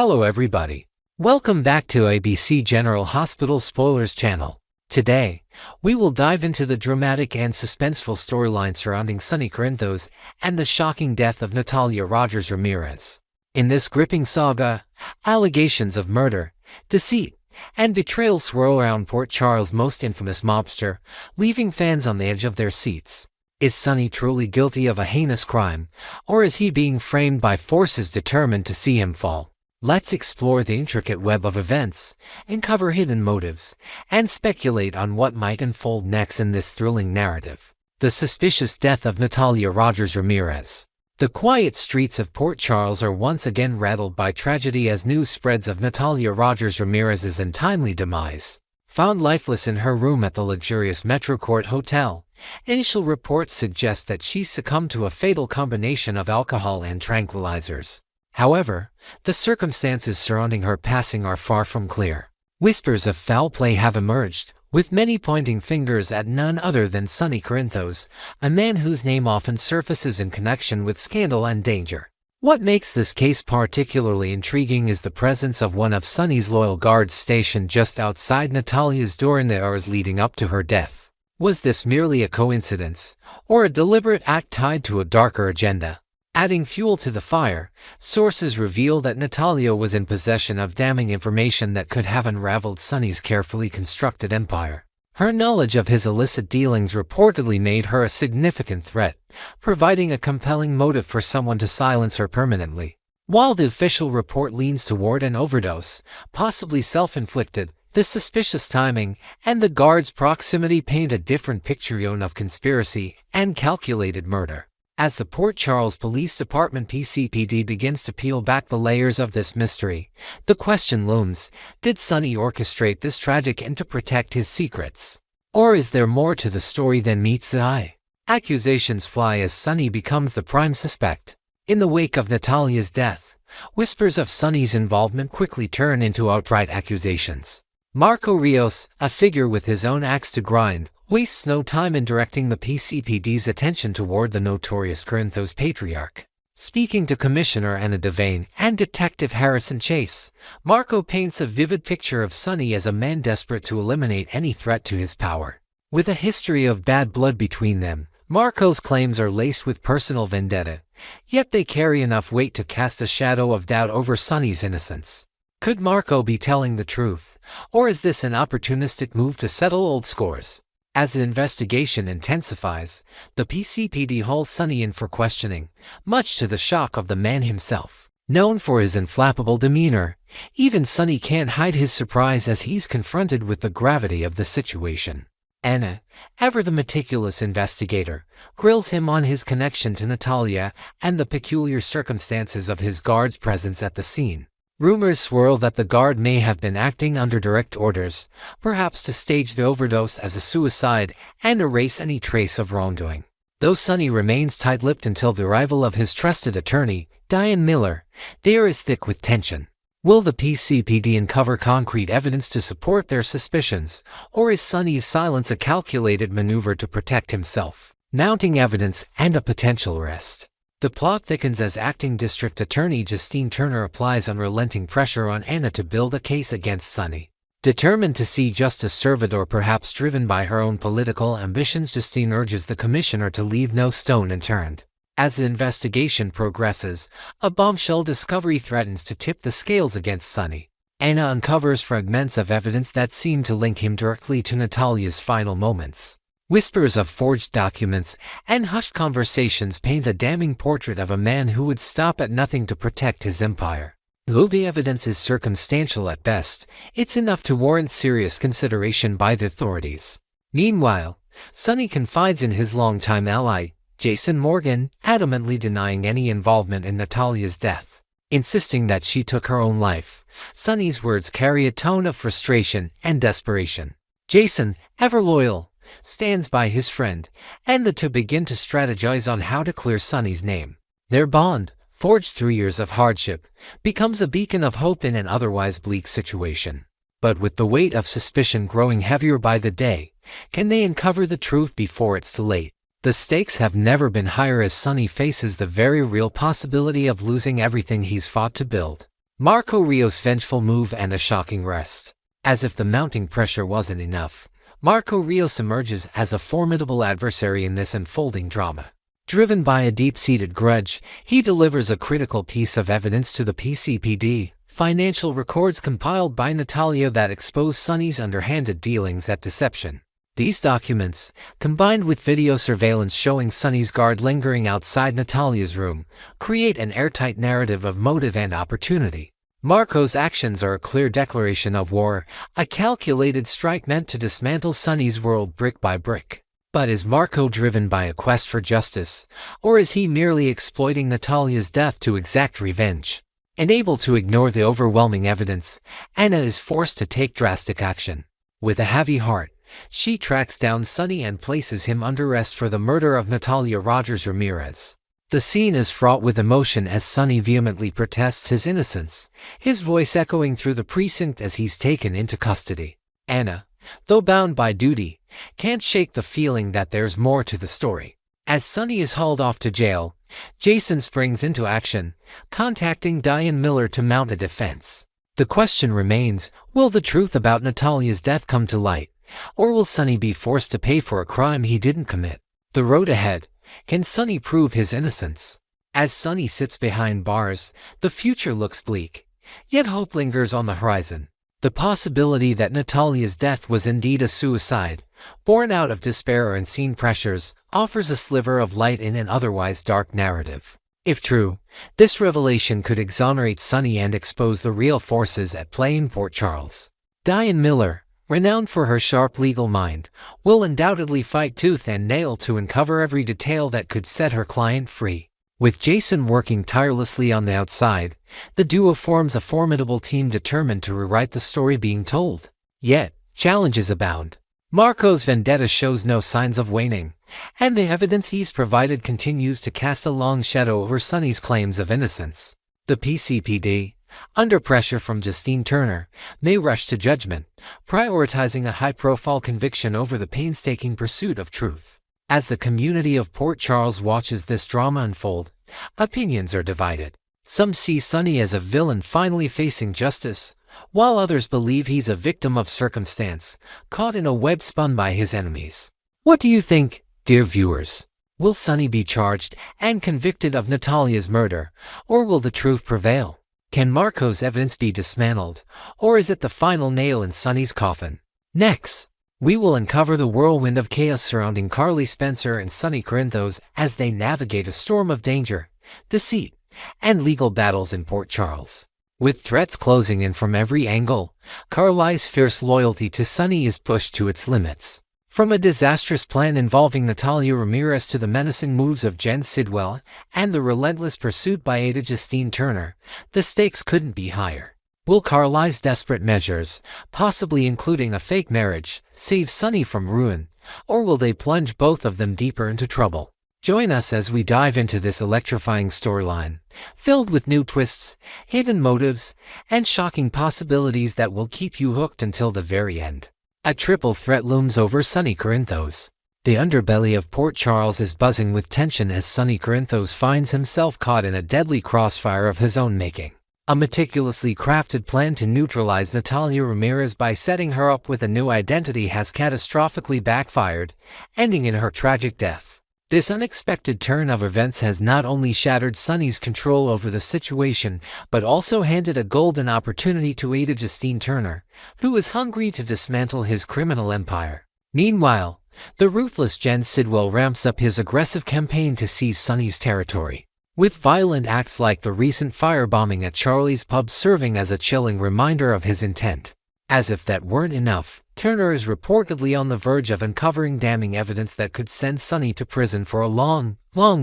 Hello everybody. Welcome back to ABC General Hospital Spoilers channel. Today, we will dive into the dramatic and suspenseful storyline surrounding Sonny Corinthos and the shocking death of Natalia Rogers Ramirez. In this gripping saga, allegations of murder, deceit, and betrayal swirl around Port Charles' most infamous mobster, leaving fans on the edge of their seats. Is Sonny truly guilty of a heinous crime, or is he being framed by forces determined to see him fall? Let's explore the intricate web of events, uncover hidden motives, and speculate on what might unfold next in this thrilling narrative. The suspicious death of Natalia Rogers Ramirez. The quiet streets of Port Charles are once again rattled by tragedy as news spreads of Natalia Rogers Ramirez's untimely demise. Found lifeless in her room at the luxurious Metrocourt Hotel, initial reports suggest that she succumbed to a fatal combination of alcohol and tranquilizers. However, the circumstances surrounding her passing are far from clear. Whispers of foul play have emerged, with many pointing fingers at none other than Sonny Corinthos, a man whose name often surfaces in connection with scandal and danger. What makes this case particularly intriguing is the presence of one of Sonny's loyal guards stationed just outside Natalia's door in the hours leading up to her death. Was this merely a coincidence, or a deliberate act tied to a darker agenda? Adding fuel to the fire, sources reveal that Natalia was in possession of damning information that could have unraveled Sonny's carefully constructed empire. Her knowledge of his illicit dealings reportedly made her a significant threat, providing a compelling motive for someone to silence her permanently. While the official report leans toward an overdose, possibly self-inflicted, the suspicious timing and the guard's proximity paint a different picture of conspiracy and calculated murder. As the Port Charles Police Department (PCPD) begins to peel back the layers of this mystery, the question looms: did Sonny orchestrate this tragic end to protect his secrets? Or is there more to the story than meets the eye? Accusations fly as Sonny becomes the prime suspect. In the wake of Natalia's death, whispers of Sonny's involvement quickly turn into outright accusations. Marco Rios, a figure with his own axe to grind, wastes no time in directing the PCPD's attention toward the notorious Corinthos patriarch. Speaking to Commissioner Adah Devane and Detective Harrison Chase, Marco paints a vivid picture of Sonny as a man desperate to eliminate any threat to his power. With a history of bad blood between them, Marco's claims are laced with personal vendetta, yet they carry enough weight to cast a shadow of doubt over Sonny's innocence. Could Marco be telling the truth, or is this an opportunistic move to settle old scores? As the investigation intensifies, the PCPD hauls Sonny in for questioning, much to the shock of the man himself. Known for his inflappable demeanor, even Sonny can't hide his surprise as he's confronted with the gravity of the situation. Adah, ever the meticulous investigator, grills him on his connection to Natalia and the peculiar circumstances of his guard's presence at the scene. Rumors swirl that the guard may have been acting under direct orders, perhaps to stage the overdose as a suicide and erase any trace of wrongdoing. Though Sonny remains tight-lipped until the arrival of his trusted attorney, Diane Miller, the air is thick with tension. Will the PCPD uncover concrete evidence to support their suspicions, or is Sonny's silence a calculated maneuver to protect himself? Mounting evidence and a potential arrest. The plot thickens as Acting District Attorney Justine Turner applies unrelenting pressure on Adah to build a case against Sonny. Determined to see justice served, or perhaps driven by her own political ambitions, Justine urges the commissioner to leave no stone unturned. As the investigation progresses, a bombshell discovery threatens to tip the scales against Sonny. Adah uncovers fragments of evidence that seem to link him directly to Natalia's final moments. Whispers of forged documents and hushed conversations paint a damning portrait of a man who would stop at nothing to protect his empire. Though the evidence is circumstantial at best, it's enough to warrant serious consideration by the authorities. Meanwhile, Sonny confides in his longtime ally, Jason Morgan, adamantly denying any involvement in Natalia's death. Insisting that she took her own life, Sonny's words carry a tone of frustration and desperation. Jason, ever loyal, stands by his friend, and the two begin to strategize on how to clear Sonny's name. Their bond, forged through years of hardship, becomes a beacon of hope in an otherwise bleak situation. But with the weight of suspicion growing heavier by the day, can they uncover the truth before it's too late? The stakes have never been higher as Sonny faces the very real possibility of losing everything he's fought to build. Marco Rio's vengeful move and a shocking rest. As if the mounting pressure wasn't enough, Marco Rios emerges as a formidable adversary in this unfolding drama. Driven by a deep-seated grudge, he delivers a critical piece of evidence to the PCPD, financial records compiled by Natalia that expose Sonny's underhanded dealings at deception. These documents, combined with video surveillance showing Sonny's guard lingering outside Natalia's room, create an airtight narrative of motive and opportunity. Marco's actions are a clear declaration of war, a calculated strike meant to dismantle Sonny's world brick by brick. But is Marco driven by a quest for justice, or is he merely exploiting Natalia's death to exact revenge? Unable to ignore the overwhelming evidence, Adah is forced to take drastic action. With a heavy heart, she tracks down Sonny and places him under arrest for the murder of Natalia Rogers Ramirez. The scene is fraught with emotion as Sonny vehemently protests his innocence, his voice echoing through the precinct as he's taken into custody. Adah, though bound by duty, can't shake the feeling that there's more to the story. As Sonny is hauled off to jail, Jason springs into action, contacting Diane Miller to mount a defense. The question remains, will the truth about Natalia's death come to light, or will Sonny be forced to pay for a crime he didn't commit? The road ahead. Can Sonny prove his innocence? As Sonny sits behind bars, the future looks bleak, yet hope lingers on the horizon. The possibility that Natalia's death was indeed a suicide, born out of despair or unseen pressures, offers a sliver of light in an otherwise dark narrative. If true, this revelation could exonerate Sonny and expose the real forces at play in Port Charles. Diane Miller, renowned for her sharp legal mind, will undoubtedly fight tooth and nail to uncover every detail that could set her client free. With Jason working tirelessly on the outside, the duo forms a formidable team determined to rewrite the story being told. Yet, challenges abound. Marco's vendetta shows no signs of waning, and the evidence he's provided continues to cast a long shadow over Sonny's claims of innocence. The PCPD, under pressure from Justine Turner, may rush to judgment, prioritizing a high-profile conviction over the painstaking pursuit of truth. As the community of Port Charles watches this drama unfold, opinions are divided. Some see Sonny as a villain finally facing justice, while others believe he's a victim of circumstance, caught in a web spun by his enemies. What do you think, dear viewers? Will Sonny be charged and convicted of Natalia's murder, or will the truth prevail? Can Marco's evidence be dismantled, or is it the final nail in Sonny's coffin? Next, we will uncover the whirlwind of chaos surrounding Carly Spencer and Sonny Corinthos as they navigate a storm of danger, deceit, and legal battles in Port Charles. With threats closing in from every angle, Carly's fierce loyalty to Sonny is pushed to its limits. From a disastrous plan involving Natalia Ramirez to the menacing moves of Jen Sidwell and the relentless pursuit by Adah Justine Turner, the stakes couldn't be higher. Will Carly's desperate measures, possibly including a fake marriage, save Sonny from ruin, or will they plunge both of them deeper into trouble? Join us as we dive into this electrifying storyline, filled with new twists, hidden motives, and shocking possibilities that will keep you hooked until the very end. A triple threat looms over Sonny Corinthos. The underbelly of Port Charles is buzzing with tension as Sonny Corinthos finds himself caught in a deadly crossfire of his own making. A meticulously crafted plan to neutralize Natalia Ramirez by setting her up with a new identity has catastrophically backfired, ending in her tragic death. This unexpected turn of events has not only shattered Sonny's control over the situation, but also handed a golden opportunity to Adah Justine Turner, who is hungry to dismantle his criminal empire. Meanwhile, the ruthless Jen Sidwell ramps up his aggressive campaign to seize Sonny's territory, with violent acts like the recent firebombing at Charlie's pub serving as a chilling reminder of his intent. As if that weren't enough, Turner is reportedly on the verge of uncovering damning evidence that could send Sonny to prison for a long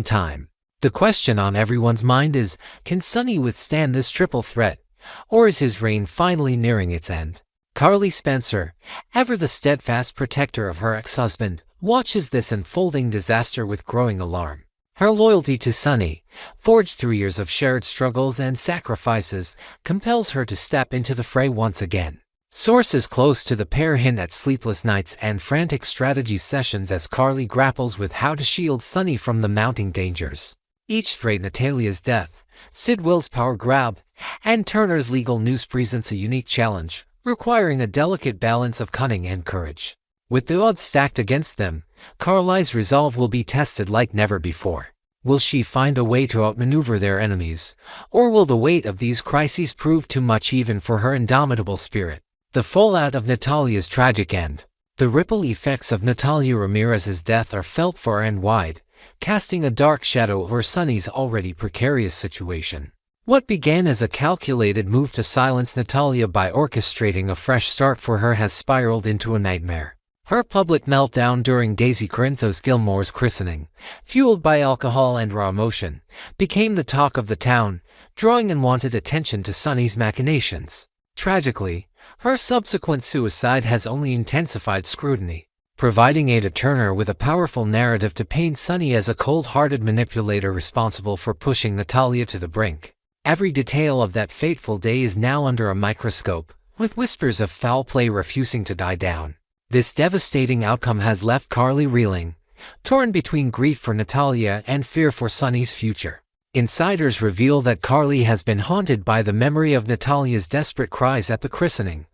time. The question on everyone's mind is, can Sonny withstand this triple threat, or is his reign finally nearing its end? Carly Spencer, ever the steadfast protector of her ex-husband, watches this unfolding disaster with growing alarm. Her loyalty to Sonny, forged through years of shared struggles and sacrifices, compels her to step into the fray once again. Sources close to the pair hint at sleepless nights and frantic strategy sessions as Carly grapples with how to shield Sonny from the mounting dangers. Each freight Natalia's death, Sidwell's power grab, and Turner's legal news presents a unique challenge, requiring a delicate balance of cunning and courage. With the odds stacked against them, Carly's resolve will be tested like never before. Will she find a way to outmaneuver their enemies, or will the weight of these crises prove too much even for her indomitable spirit? The fallout of Natalia's tragic end. The ripple effects of Natalia Ramirez's death are felt far and wide, casting a dark shadow over Sunny's already precarious situation. What began as a calculated move to silence Natalia by orchestrating a fresh start for her has spiraled into a nightmare. Her public meltdown during Daisy Corinthos Gilmore's christening, fueled by alcohol and raw emotion, became the talk of the town, drawing unwanted attention to Sunny's machinations. Tragically, her subsequent suicide has only intensified scrutiny, providing Adah Turner with a powerful narrative to paint Sunny as a cold-hearted manipulator responsible for pushing Natalia to the brink. Every detail of that fateful day is now under a microscope, with whispers of foul play refusing to die down. This devastating outcome has left Carly reeling, torn between grief for Natalia and fear for Sunny's future. Insiders reveal that Carly has been haunted by the memory of Natalia's desperate cries at the christening,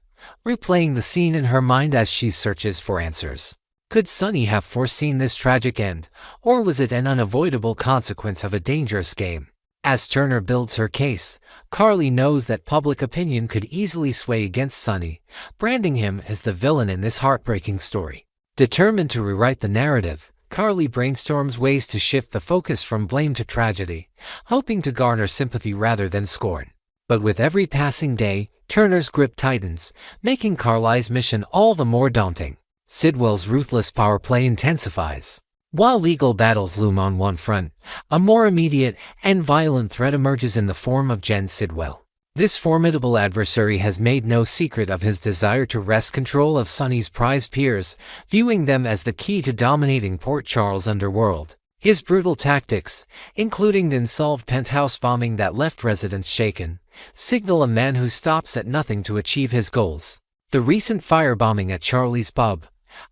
replaying the scene in her mind as she searches for answers. Could Sunny have foreseen this tragic end, or was it an unavoidable consequence of a dangerous game? As Turner builds her case, Carly knows that public opinion could easily sway against Sunny, branding him as the villain in this heartbreaking story. Determined to rewrite the narrative, Carly brainstorms ways to shift the focus from blame to tragedy, hoping to garner sympathy rather than scorn. But with every passing day, Turner's grip tightens, making Carly's mission all the more daunting. Sidwell's ruthless power play intensifies. While legal battles loom on one front, a more immediate and violent threat emerges in the form of Jen Sidwell. This formidable adversary has made no secret of his desire to wrest control of Sunny's prized peers, viewing them as the key to dominating Port Charles' underworld. His brutal tactics, including the unsolved penthouse bombing that left residents shaken, signal a man who stops at nothing to achieve his goals. The recent firebombing at Charlie's Pub,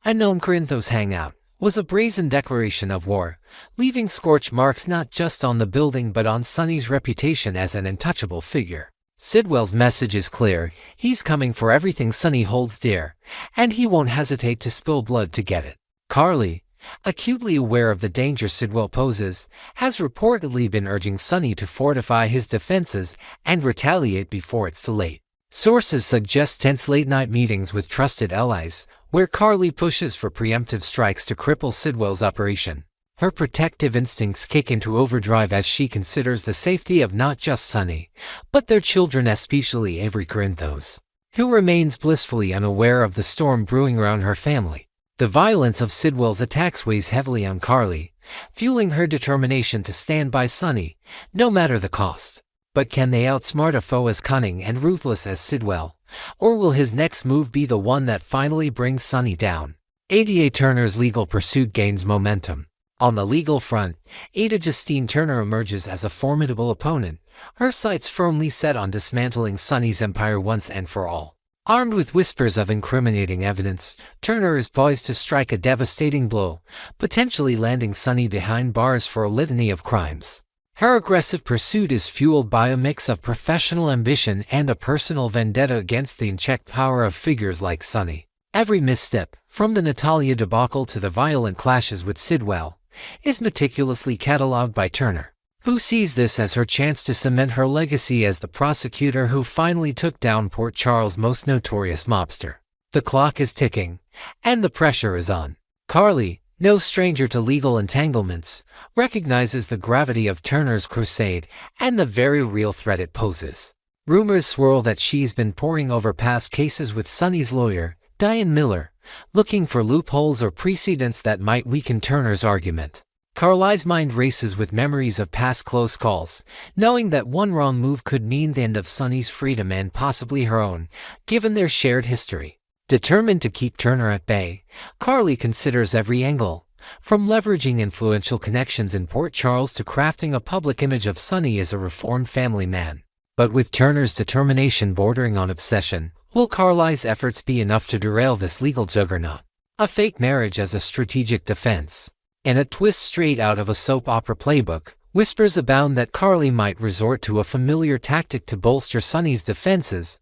a known Corinthos hangout, was a brazen declaration of war, leaving scorch marks not just on the building but on Sunny's reputation as an untouchable figure. Sidwell's message is clear: he's coming for everything Sunny holds dear, and he won't hesitate to spill blood to get it. Carly, acutely aware of the danger Sidwell poses, has reportedly been urging Sunny to fortify his defenses and retaliate before it's too late. Sources suggest tense late-night meetings with trusted allies, where Carly pushes for preemptive strikes to cripple Sidwell's operation. Her protective instincts kick into overdrive as she considers the safety of not just Sunny, but their children, especially Avery Corinthos, who remains blissfully unaware of the storm brewing around her family. The violence of Sidwell's attacks weighs heavily on Carly, fueling her determination to stand by Sunny, no matter the cost. But can they outsmart a foe as cunning and ruthless as Sidwell, or will his next move be the one that finally brings Sunny down? Adah Turner's legal pursuit gains momentum. On the legal front, Adah Justine Turner emerges as a formidable opponent, her sights firmly set on dismantling Sunny's empire once and for all. Armed with whispers of incriminating evidence, Turner is poised to strike a devastating blow, potentially landing Sunny behind bars for a litany of crimes. Her aggressive pursuit is fueled by a mix of professional ambition and a personal vendetta against the unchecked power of figures like Sunny. Every misstep, from the Natalia debacle to the violent clashes with Sidwell, is meticulously catalogued by Turner, who sees this as her chance to cement her legacy as the prosecutor who finally took down Port Charles' most notorious mobster. The clock is ticking, and the pressure is on. Carly, no stranger to legal entanglements, recognizes the gravity of Turner's crusade and the very real threat it poses. Rumors swirl that she's been poring over past cases with Sunny's lawyer, Diane Miller, looking for loopholes or precedents that might weaken Turner's argument. Carly's mind races with memories of past close calls, knowing that one wrong move could mean the end of Sunny's freedom and possibly her own, given their shared history. Determined to keep Turner at bay, Carly considers every angle, from leveraging influential connections in Port Charles to crafting a public image of Sunny as a reformed family man. But with Turner's determination bordering on obsession, will Carly's efforts be enough to derail this legal juggernaut? A fake marriage as a strategic defense. In a twist straight out of a soap opera playbook, Whispers abound that Carly might resort to a familiar tactic to bolster Sonny's defenses: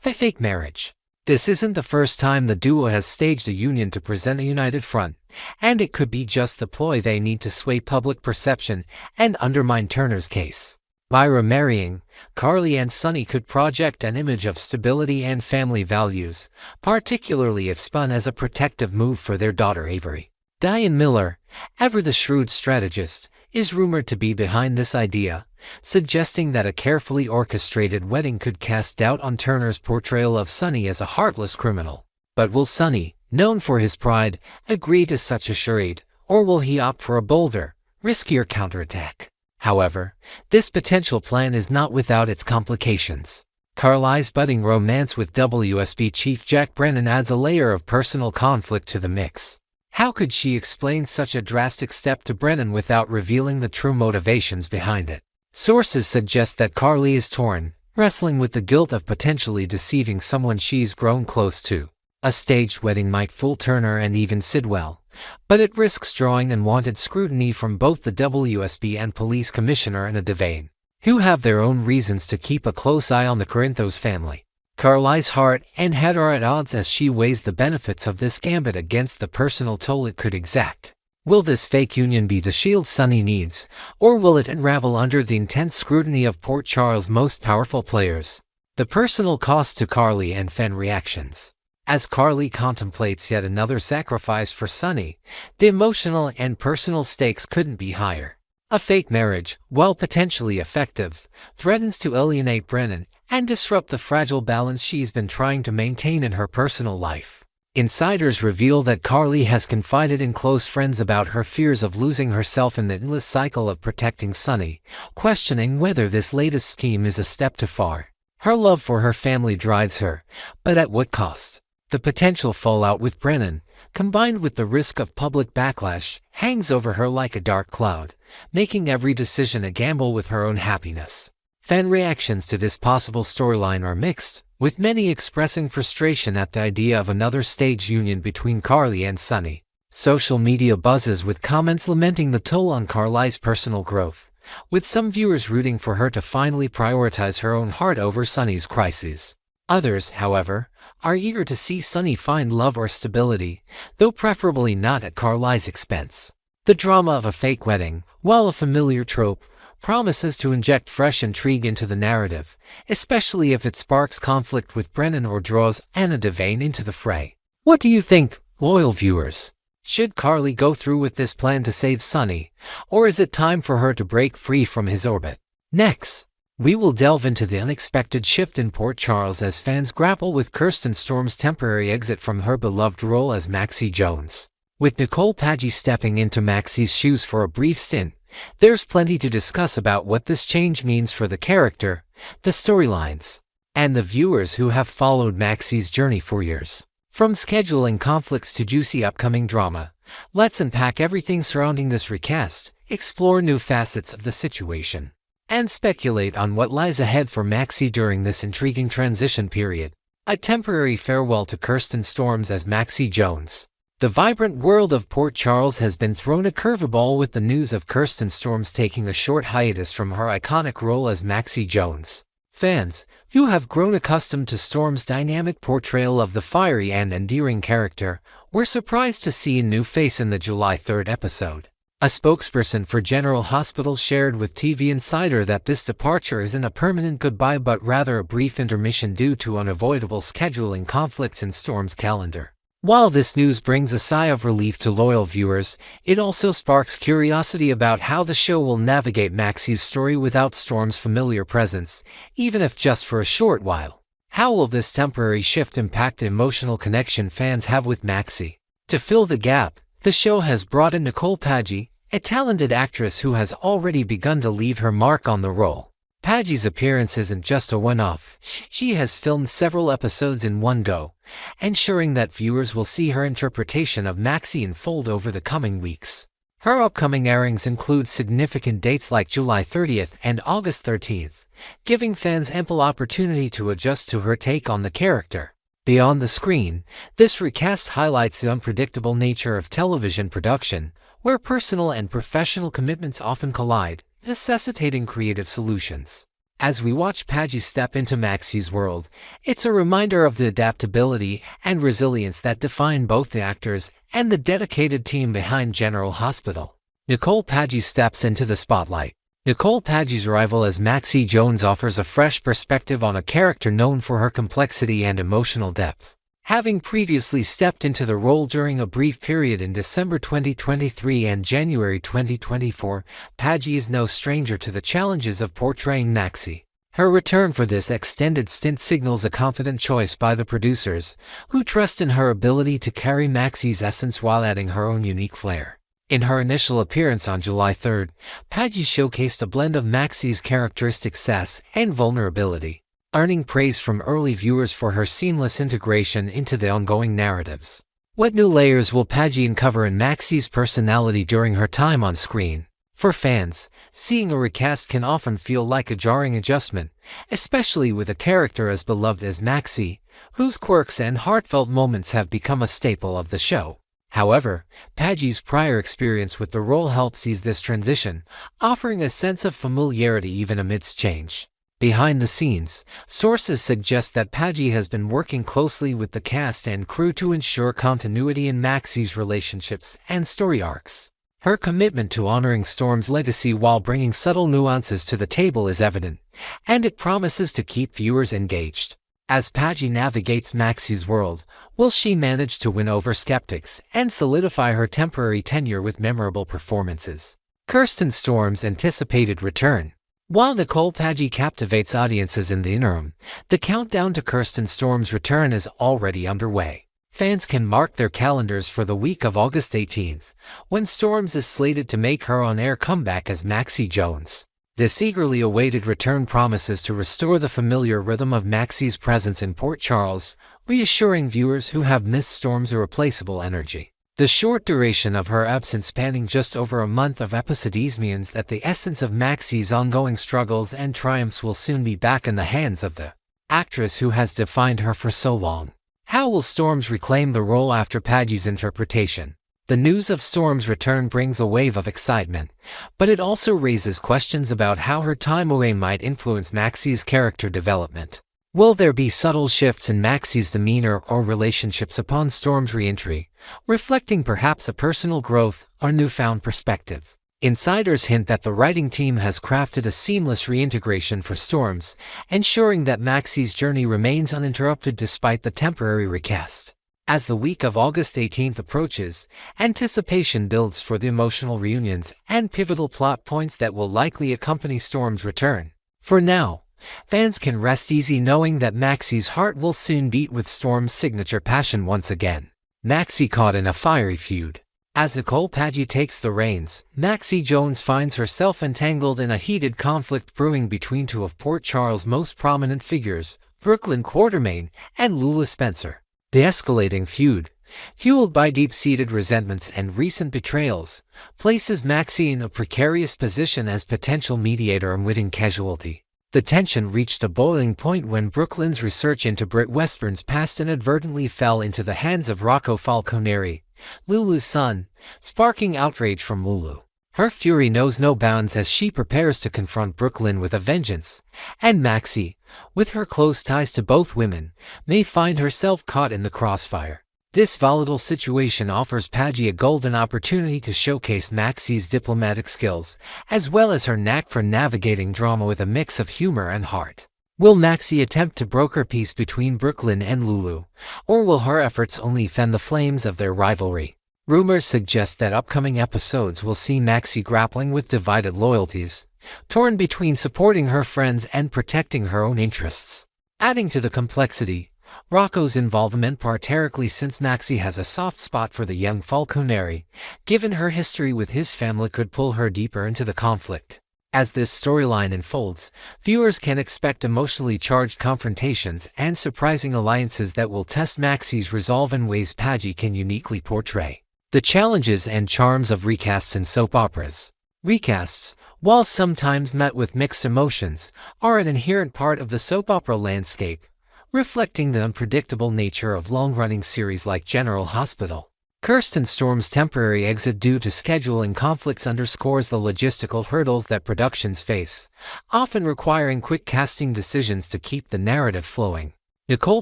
a fake marriage. This isn't the first time the duo has staged a union to present a united front, and it could be just the ploy they need to sway public perception and undermine Turner's case. By remarrying, Carly and Sonny could project an image of stability and family values, particularly if spun as a protective move for their daughter Avery. Diane Miller, ever the shrewd strategist, is rumored to be behind this idea, suggesting that a carefully orchestrated wedding could cast doubt on Turner's portrayal of Sonny as a heartless criminal. But will Sonny, known for his pride, agree to such a charade, or will he opt for a bolder, riskier counterattack? However, this potential plan is not without its complications. Carly's budding romance with WSB chief Jack Brennan adds a layer of personal conflict to the mix. How could she explain such a drastic step to Brennan without revealing the true motivations behind it? Sources suggest that Carly is torn, wrestling with the guilt of potentially deceiving someone she's grown close to. A staged wedding might fool Turner and even Sidwell, but it risks drawing unwanted scrutiny from both the WSB and police commissioner and Devane, who have their own reasons to keep a close eye on the Corinthos family. Carly's heart and head are at odds as she weighs the benefits of this gambit against the personal toll it could exact. Will this fake union be the shield Sonny needs, or will it unravel under the intense scrutiny of Port Charles' most powerful players? The personal cost to Carly and fan reactions. As Carly contemplates yet another sacrifice for Sonny, the emotional and personal stakes couldn't be higher. A fake marriage, while potentially effective, threatens to alienate Brennan and disrupt the fragile balance she's been trying to maintain in her personal life. Insiders reveal that Carly has confided in close friends about her fears of losing herself in the endless cycle of protecting Sonny, questioning whether this latest scheme is a step too far. Her love for her family drives her, but at what cost? The potential fallout with Brennan, combined with the risk of public backlash, hangs over her like a dark cloud, making every decision a gamble with her own happiness. Fan reactions to this possible storyline are mixed, with many expressing frustration at the idea of another staged union between Carly and Sonny. Social media buzzes with comments lamenting the toll on Carly's personal growth, with some viewers rooting for her to finally prioritize her own heart over Sonny's crises. Others, however, are eager to see Sonny find love or stability, though preferably not at Carly's expense. The drama of a fake wedding, while a familiar trope, promises to inject fresh intrigue into the narrative, especially if it sparks conflict with Brennan or draws Adah Devane into the fray. What do you think, loyal viewers? Should Carly go through with this plan to save Sonny, or is it time for her to break free from his orbit? Next, we will delve into the unexpected shift in Port Charles as fans grapple with Kirsten Storms' temporary exit from her beloved role as Maxi Jones. With Nicole Paggi stepping into Maxi's shoes for a brief stint, there's plenty to discuss about what this change means for the character, the storylines, and the viewers who have followed Maxi's journey for years. From scheduling conflicts to juicy upcoming drama, let's unpack everything surrounding this recast, explore new facets of the situation, and speculate on what lies ahead for Maxi during this intriguing transition period. A temporary farewell to Kirsten Storms as Maxi Jones. The vibrant world of Port Charles has been thrown a curveball with the news of Kirsten Storms taking a short hiatus from her iconic role as Maxi Jones. Fans, who have grown accustomed to Storms' dynamic portrayal of the fiery and endearing character, were surprised to see a new face in the July 3rd episode. A spokesperson for General Hospital shared with TV Insider that this departure isn't a permanent goodbye but rather a brief intermission due to unavoidable scheduling conflicts in Storms' calendar. While this news brings a sigh of relief to loyal viewers, it also sparks curiosity about how the show will navigate Maxi's story without Storm's familiar presence, even if just for a short while. How will this temporary shift impact the emotional connection fans have with Maxi? To fill the gap, the show has brought in Nicole Paggi, a talented actress who has already begun to leave her mark on the role. Paggi's appearance isn't just a one-off. She has filmed several episodes in one go, ensuring that viewers will see her interpretation of Maxi unfold over the coming weeks. Her upcoming airings include significant dates like July 30th and August 13th, giving fans ample opportunity to adjust to her take on the character. Beyond the screen, this recast highlights the unpredictable nature of television production, where personal and professional commitments often collide, necessitating creative solutions. As we watch Paji step into Maxi's world, it's a reminder of the adaptability and resilience that define both the actors and the dedicated team behind General Hospital. Nicole Paji steps into the spotlight. Nicole Paji's arrival as Maxi Jones offers a fresh perspective on a character known for her complexity and emotional depth. Having previously stepped into the role during a brief period in December 2023 and January 2024, Paji is no stranger to the challenges of portraying Maxi. Her return for this extended stint signals a confident choice by the producers, who trust in her ability to carry Maxi's essence while adding her own unique flair. In her initial appearance on July 3rd, Paji showcased a blend of Maxi's characteristic sass and vulnerability, earning praise from early viewers for her seamless integration into the ongoing narratives. What new layers will Paji uncover in Maxi's personality during her time on screen? For fans, seeing a recast can often feel like a jarring adjustment, especially with a character as beloved as Maxi, whose quirks and heartfelt moments have become a staple of the show. However, Paji's prior experience with the role helps ease this transition, offering a sense of familiarity even amidst change. Behind the scenes, sources suggest that Paji has been working closely with the cast and crew to ensure continuity in Maxi's relationships and story arcs. Her commitment to honoring Storm's legacy while bringing subtle nuances to the table is evident, and it promises to keep viewers engaged. As Paji navigates Maxi's world, will she manage to win over skeptics and solidify her temporary tenure with memorable performances? Kirsten Storms' anticipated return. While Nicole Paji captivates audiences in the interim, the countdown to Kirsten Storms' return is already underway. Fans can mark their calendars for the week of August 18th, when Storms is slated to make her on-air comeback as Maxi Jones. This eagerly awaited return promises to restore the familiar rhythm of Maxi's presence in Port Charles, reassuring viewers who have missed Storm's irreplaceable energy. The short duration of her absence, spanning just over a month of episodes, means that the essence of Maxi's ongoing struggles and triumphs will soon be back in the hands of the actress who has defined her for so long. How will Storms reclaim the role after Paji's interpretation? The news of Storm's return brings a wave of excitement, but it also raises questions about how her time away might influence Maxi's character development. Will there be subtle shifts in Maxi's demeanor or relationships upon Storm's re-entry, reflecting perhaps a personal growth or newfound perspective? Insiders hint that the writing team has crafted a seamless reintegration for Storms, ensuring that Maxi's journey remains uninterrupted despite the temporary recast. As the week of August 18th approaches, anticipation builds for the emotional reunions and pivotal plot points that will likely accompany Storm's return. For now, fans can rest easy knowing that Maxi's heart will soon beat with Storm's signature passion once again. Maxi caught in a fiery feud. As Nicole Paji takes the reins, Maxi Jones finds herself entangled in a heated conflict brewing between two of Port Charles' most prominent figures, Brooklyn Quartermaine and Lulu Spencer. The escalating feud, fueled by deep-seated resentments and recent betrayals, places Maxi in a precarious position as potential mediator and witting casualty. The tension reached a boiling point when Brooklyn's research into Britt Westburn's past inadvertently fell into the hands of Rocco Falconeri, Lulu's son, sparking outrage from Lulu. Her fury knows no bounds as she prepares to confront Brooklyn with a vengeance, and Maxi, with her close ties to both women, may find herself caught in the crossfire. This volatile situation offers Paji a golden opportunity to showcase Maxi's diplomatic skills, as well as her knack for navigating drama with a mix of humor and heart. Will Maxi attempt to broker peace between Brooklyn and Lulu, or will her efforts only fan the flames of their rivalry? Rumors suggest that upcoming episodes will see Maxi grappling with divided loyalties, torn between supporting her friends and protecting her own interests. Adding to the complexity, Rocco's involvement, particularly since Maxi has a soft spot for the young Falconeri, given her history with his family, could pull her deeper into the conflict. As this storyline unfolds, viewers can expect emotionally charged confrontations and surprising alliances that will test Maxi's resolve in ways Paji can uniquely portray. The challenges and charms of recasts in soap operas. Recasts, while sometimes met with mixed emotions, are an inherent part of the soap opera landscape, reflecting the unpredictable nature of long-running series like General Hospital. Kirsten Storms' temporary exit due to scheduling conflicts underscores the logistical hurdles that productions face, often requiring quick casting decisions to keep the narrative flowing. Nicole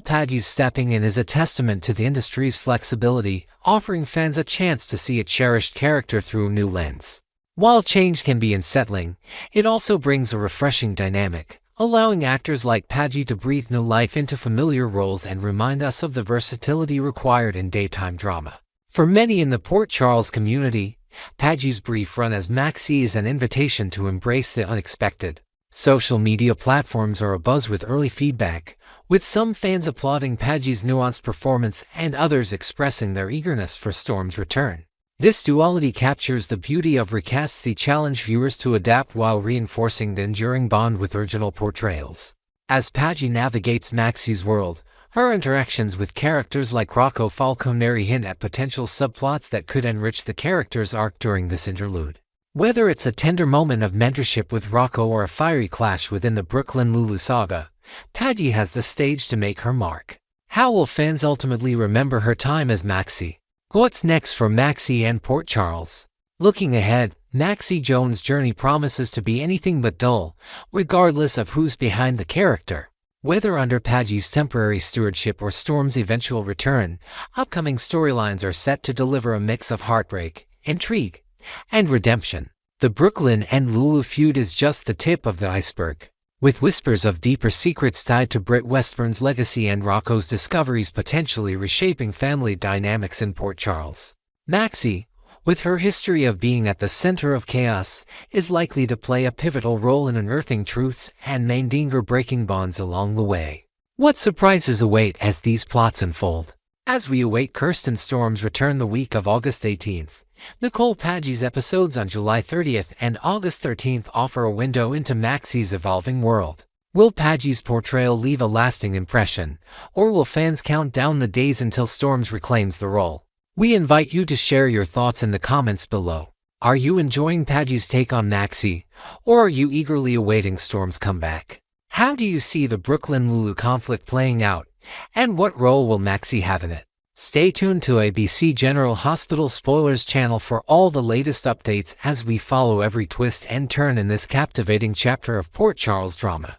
Padgie's stepping in is a testament to the industry's flexibility, offering fans a chance to see a cherished character through a new lens. While change can be unsettling, it also brings a refreshing dynamic, allowing actors like Padgie to breathe new life into familiar roles and remind us of the versatility required in daytime drama. For many in the Port Charles community, Padgie's brief run as Maxi is an invitation to embrace the unexpected. Social media platforms are abuzz with early feedback, with some fans applauding Padgie's nuanced performance and others expressing their eagerness for Storm's return. This duality captures the beauty of recasts that challenge viewers to adapt while reinforcing the enduring bond with original portrayals. As Padgie navigates Maxi's world, her interactions with characters like Rocco Falconeri hint at potential subplots that could enrich the character's arc during this interlude. Whether it's a tender moment of mentorship with Rocco or a fiery clash within the Brooklyn Lulu saga, Padgie has the stage to make her mark. How will fans ultimately remember her time as Maxi? What's next for Maxi and Port Charles? Looking ahead, Maxi Jones' journey promises to be anything but dull, regardless of who's behind the character. Whether under Padgie's temporary stewardship or Storm's eventual return, upcoming storylines are set to deliver a mix of heartbreak, intrigue, and redemption. The Brooklyn and Lulu feud is just the tip of the iceberg, with whispers of deeper secrets tied to Britt Westburn's legacy and Rocco's discoveries potentially reshaping family dynamics in Port Charles. Maxi, with her history of being at the center of chaos, is likely to play a pivotal role in unearthing truths and maintaining breaking bonds along the way. What surprises await as these plots unfold? As we await Kirsten Storms' return the week of August 18th, Nicole Padgie's episodes on July 30th and August 13th offer a window into Maxi's evolving world. Will Padgie's portrayal leave a lasting impression, or will fans count down the days until Storms reclaims the role? We invite you to share your thoughts in the comments below. Are you enjoying Padgie's take on Maxi, or are you eagerly awaiting Storm's comeback? How do you see the Brooklyn Lulu conflict playing out, and what role will Maxi have in it? Stay tuned to ABC General Hospital Spoilers channel for all the latest updates as we follow every twist and turn in this captivating chapter of Port Charles drama.